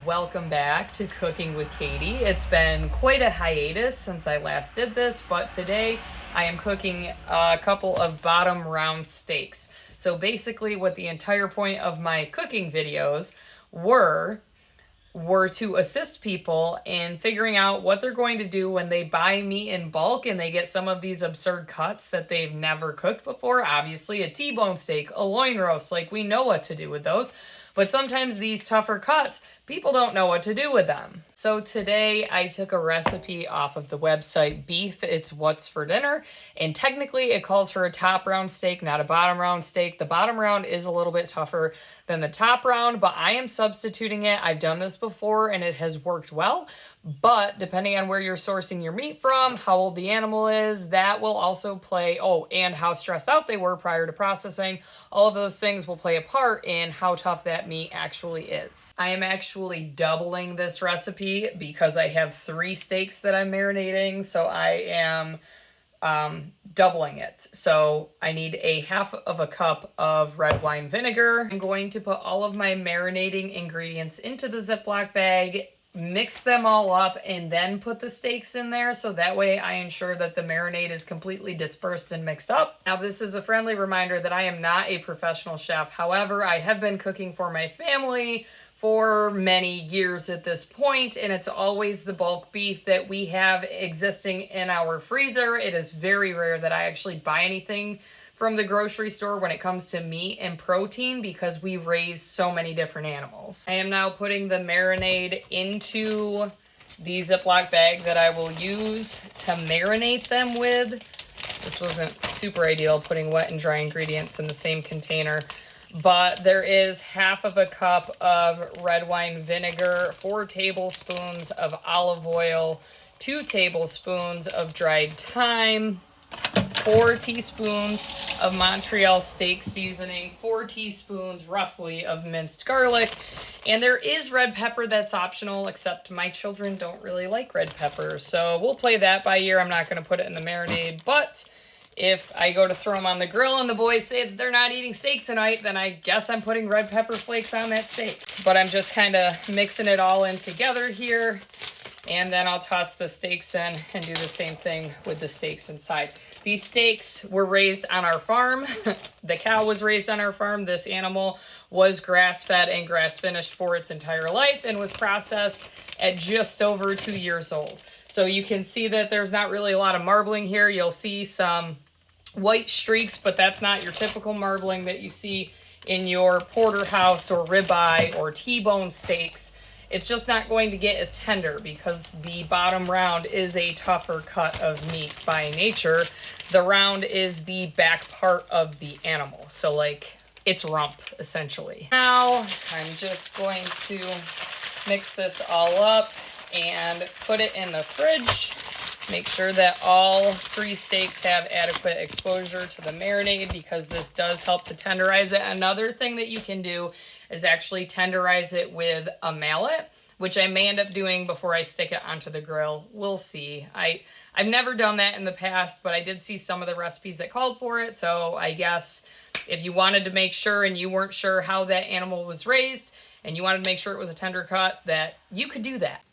Welcome back to Cooking with Katie. It's been quite a hiatus since I last did this, but today I am cooking a couple of bottom round steaks. So basically what the entire point of my cooking videos were to assist people in figuring out what they're going to do when they buy meat in bulk and they get some of these absurd cuts that they've never cooked before. Obviously a T-bone steak, a loin roast, like we know what to do with those. But sometimes these tougher cuts, people don't know what to do with them. So today I took a recipe off of the website Beef It's What's for Dinner, and technically it calls for a top round steak, not a bottom round steak. The bottom round is a little bit tougher than the top round, but I am substituting it. I've done this before and it has worked well. But depending on where you're sourcing your meat from, how old the animal is, that will also play, and how stressed out they were prior to processing. All of those things will play a part in how tough that meat actually is. I am actually doubling this recipe because I have 3 steaks that I'm marinating, so I am doubling it. So I need a half of a cup of red wine vinegar. I'm going to put all of my marinating ingredients into the Ziploc bag, mix them all up, and then put the steaks in there, so that way I ensure that the marinade is completely dispersed and mixed up. Now, this is a friendly reminder that I am not a professional chef. However, I have been cooking for my family for many years at this point, and it's always the bulk beef that we have existing in our freezer. It is very rare that I actually buy anything from the grocery store when it comes to meat and protein because we raise so many different animals. I am now putting the marinade into the Ziploc bag that I will use to marinate them with. This wasn't super ideal, putting wet and dry ingredients in the same container, but there is half of a cup of red wine vinegar, 4 tablespoons of olive oil, 2 tablespoons of dried thyme, 4 teaspoons of Montreal steak seasoning, 4 teaspoons roughly of minced garlic, and there is red pepper that's optional, except my children don't really like red pepper, so we'll play that by ear. I'm not going to put it in the marinade, but if I go to throw them on the grill and the boys say that they're not eating steak tonight, then I guess I'm putting red pepper flakes on that steak. But I'm just kind of mixing it all in together here. And then I'll toss the steaks in and do the same thing with the steaks inside. These steaks were raised on our farm. The cow was raised on our farm. This animal was grass-fed and grass-finished for its entire life and was processed at just over 2 years old. So you can see that there's not really a lot of marbling here. You'll see some white streaks, but that's not your typical marbling that you see in your porterhouse or ribeye or T-bone steaks. It's just not going to get as tender because the bottom round is a tougher cut of meat by nature. The round is the back part of the animal, so like its rump essentially. Now I'm just going to mix this all up and put it in the fridge. Make sure that all 3 steaks have adequate exposure to the marinade because this does help to tenderize it. Another thing that you can do is actually tenderize it with a mallet, which I may end up doing before I stick it onto the grill. We'll see. I've never done that in the past, but I did see some of the recipes that called for it. So I guess if you wanted to make sure and you weren't sure how that animal was raised and you wanted to make sure it was a tender cut, that you could do that.